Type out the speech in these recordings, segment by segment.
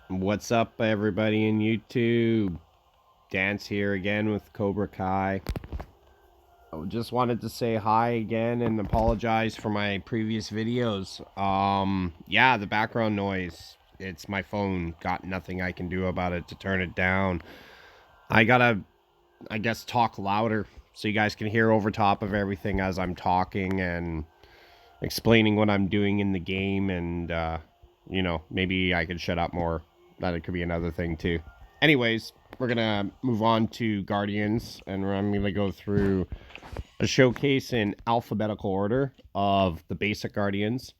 What's up, everybody in YouTube? Dance here again with Cobra Kai. I just wanted to say hi again and apologize for my previous videos. Yeah, the background noise. It's my phone. Got nothing I can do about it to turn it down. I gotta, I guess, talk louder so you guys can hear over top of everything as I'm talking and explaining what I'm doing in the game, and maybe I could shut up more. That could be another thing too. Anyways, we're gonna move on to Guardians, and I'm gonna go through a showcase in alphabetical order of the basic Guardians.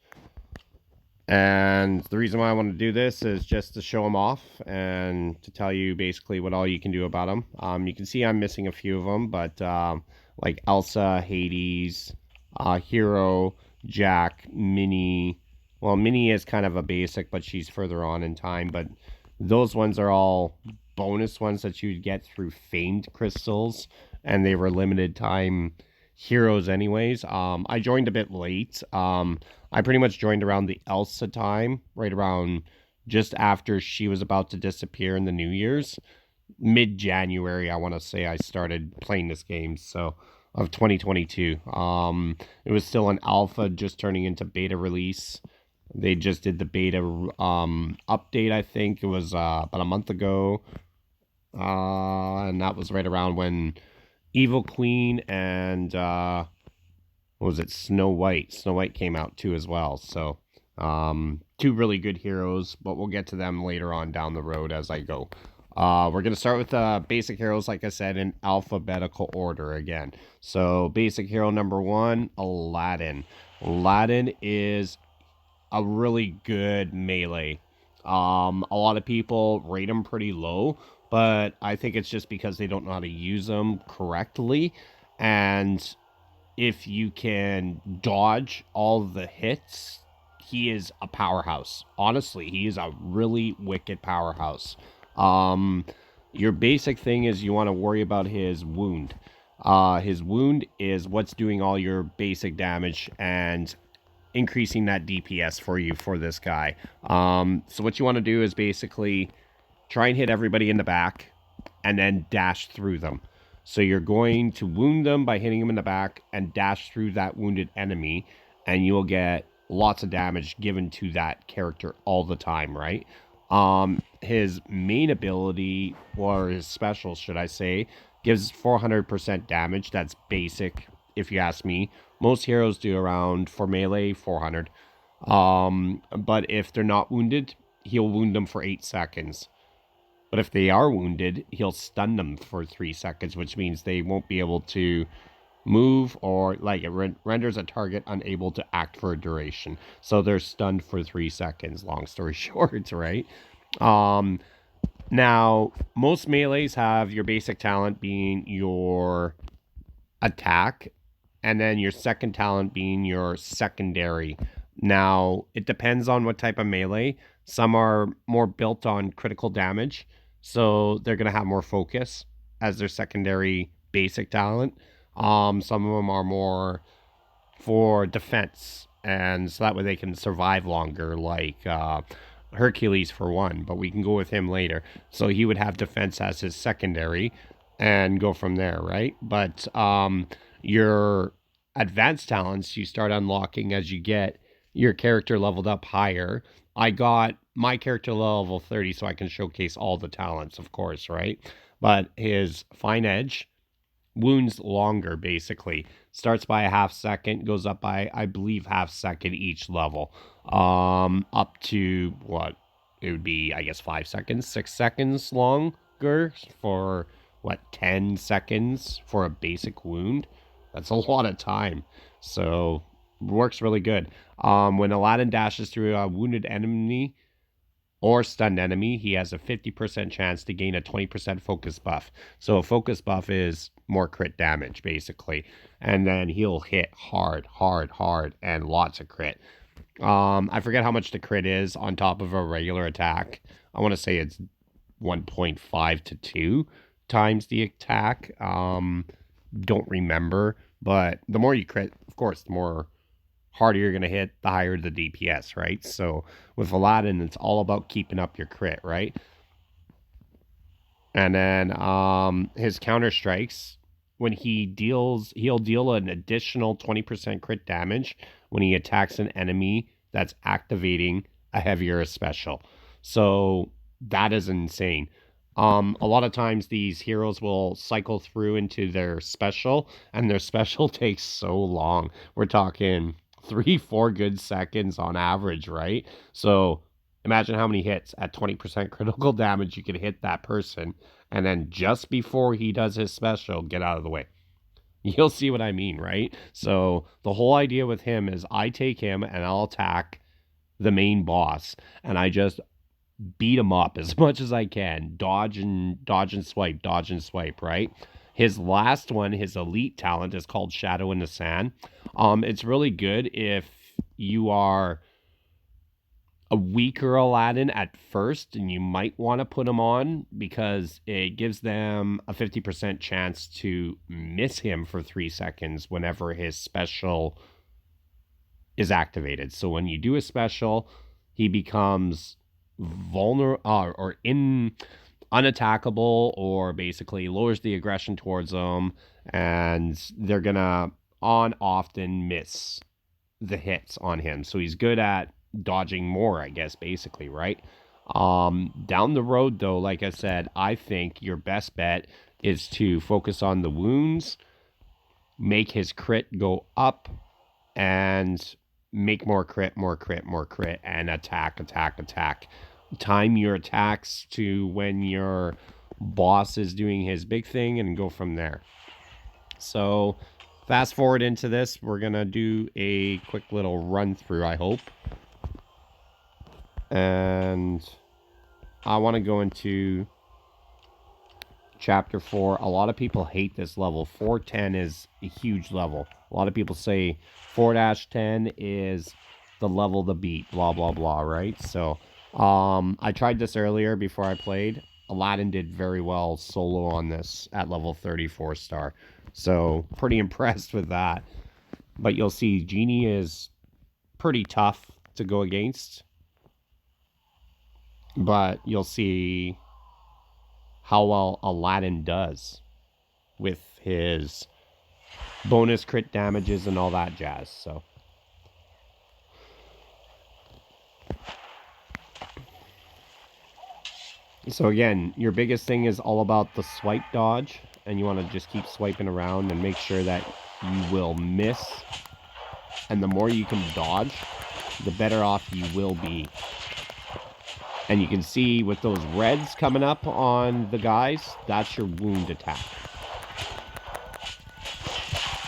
And the reason why I want to do this is just to show them off and to tell you basically what all you can do about them. You can see I'm missing a few of them, but like Elsa, Hades, Hero, Jack, Minnie. Well, Minnie is kind of a basic, but she's further on in time. But those ones are all bonus ones that you'd get through famed crystals, and they were limited time heroes anyways. I joined a bit late. I pretty much joined around the Elsa time, right around just after she was about to disappear in the New Year's. Mid January, I want to say I started playing this game, so of 2022. It was still an alpha, just turning into beta release. They just did the beta update, I think it was about a month ago. And that was right around when Evil Queen and what was it, Snow White? Snow White came out too as well. So two really good heroes, but we'll get to them later on down the road as I go. We're going to start with basic heroes, like I said, in alphabetical order again. So basic hero number 1, Aladdin. Aladdin is a really good melee. A lot of people rate him pretty low, but I think it's just because they don't know how to use them correctly. And if you can dodge all the hits, he is a powerhouse. Honestly, he is a really wicked powerhouse. Um, your basic thing is you want to worry about his wound. His wound is what's doing all your basic damage and increasing that DPS for you for this guy. So what you want to do is basically try and hit everybody in the back and then dash through them. So you're going to wound them by hitting them in the back and dash through that wounded enemy, and you will get lots of damage given to that character all the time, right? His main ability, or his special, should I say, gives 400% damage. That's basic, if you ask me. Most heroes do around, for melee, 400. But if they're not wounded, he'll wound them for 8 seconds. But if they are wounded, he'll stun them for 3 seconds, which means they won't be able to move, or like it renders a target unable to act for a duration. So they're stunned for 3 seconds, long story short, right? Um, Now, most melees have your basic talent being your attack, and then your second talent being your secondary. Now, it depends on what type of melee. Some are more built on critical damage, so they're going to have more focus as their secondary basic talent. Some of them are more for defense, and so that way they can survive longer, like Hercules for one, but we can go with him later. So he would have defense as his secondary and go from there, right? But your advanced talents you start unlocking as you get your character leveled up higher. I got my character level 30 so I can showcase all the talents, of course, right? But his fine edge, wounds longer, basically starts by a half second, goes up by, I believe, half second each level, up to what it would be, I guess, 5 seconds, 6 seconds longer for what, 10 seconds for a basic wound. That's a lot of time, so works really good. When Aladdin dashes through a wounded enemy or stunned enemy, he has a 50% chance to gain a 20% focus buff. So a focus buff is more crit damage, basically. And then he'll hit hard, hard, hard, and lots of crit. I forget how much the crit is on top of a regular attack. I want to say it's 1.5 to 2 times the attack. Don't remember. But the more you crit, of course, the more harder you're going to hit, the higher the DPS, right? So with Aladdin, it's all about keeping up your crit, right? And then his counter strikes, when he'll deal an additional 20% crit damage when he attacks an enemy that's activating a heavier special. So that is insane. A lot of times these heroes will cycle through into their special, and their special takes so long. We're talking 3-4 good seconds on average, right? So imagine how many hits at 20% critical damage you could hit that person, and then just before he does his special, get out of the way. You'll see what I mean, right? So the whole idea with him is I take him and I'll attack the main boss, and I just beat him up as much as I can. Dodge and swipe, right? His last one, his elite talent, is called Shadow in the Sand. It's really good if you are a weaker Aladdin at first, and you might want to put him on because it gives them a 50% chance to miss him for 3 seconds whenever his special is activated. So when you do a special, he becomes vulnerable or unattackable, or basically lowers the aggression towards them, and they're gonna often miss the hits on him. So he's good at dodging more, I guess, basically, right? Down the road, though, like I said, I think your best bet is to focus on the wounds, make his crit go up, and make more crit, and attack. Time your attacks to when your boss is doing his big thing and go from there. So fast forward into this, we're gonna do a quick little run through, I hope. And I want to go into chapter 4. A lot of people hate this level. 410 is a huge level. A lot of people say 4-10 is the level to beat, blah blah blah, right? So I tried this earlier before I played. Aladdin did very well solo on this at level 34 star. So pretty impressed with that. But you'll see Genie is pretty tough to go against. But you'll see how well Aladdin does with his bonus crit damages and all that jazz. So again, your biggest thing is all about the swipe dodge, and you want to just keep swiping around and make sure that you will miss. And the more you can dodge, the better off you will be. And you can see with those reds coming up on the guys, that's your wound attack.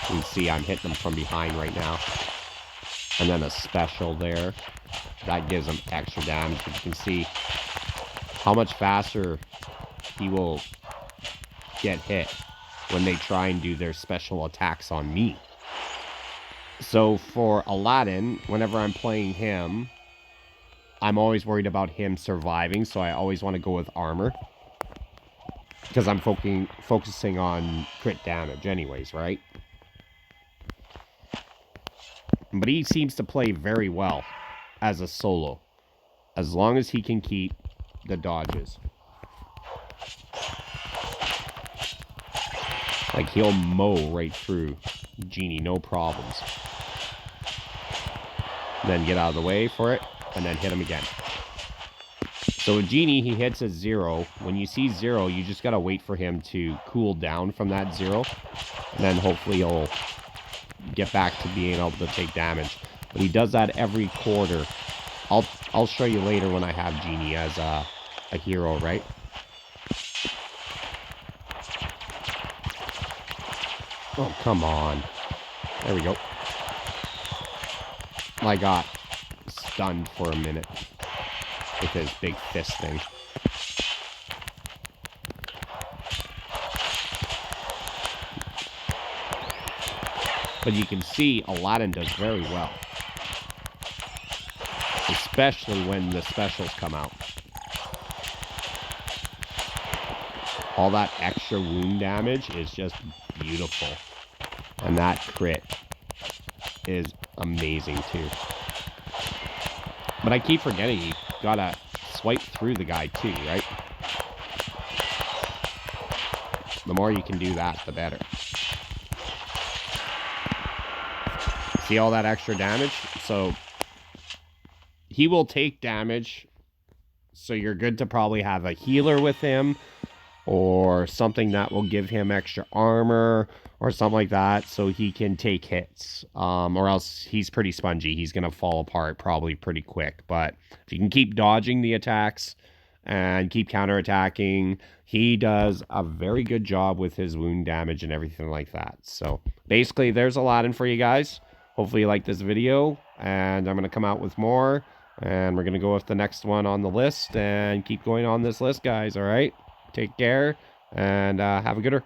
You can see I'm hitting them from behind right now. And then a special there. That gives them extra damage. But you can see how much faster he will get hit when they try and do their special attacks on me. So for Aladdin, whenever I'm playing him, I'm always worried about him surviving, so I always want to go with armor. Because I'm focusing on crit damage anyways, right? But he seems to play very well as a solo, as long as he can keep the dodges. Like, he'll mow right through Genie, no problems. Then get out of the way for it, and then hit him again. So with Genie, he hits at 0. When you see 0, you just gotta wait for him to cool down from that 0. And then hopefully he'll get back to being able to take damage. But he does that every quarter. I'll show you later when I have Genie as a hero, right? Oh, come on. There we go. I got stunned for a minute with his big fist thing. But you can see Aladdin does very well. Especially when the specials come out. All that extra wound damage is just beautiful. And that crit is amazing too. But I keep forgetting you gotta swipe through the guy too, right? The more you can do that, the better. See all that extra damage? So he will take damage. So you're good to probably have a healer with him or something that will give him extra armor or something like that so he can take hits. Or else he's pretty spongy. He's going to fall apart probably pretty quick. But if you can keep dodging the attacks and keep counterattacking, he does a very good job with his wound damage and everything like that. So basically, there's Aladdin for you guys. Hopefully you like this video, and I'm going to come out with more, and we're going to go with the next one on the list and keep going on this list, guys, all right? Take care, and have a good one.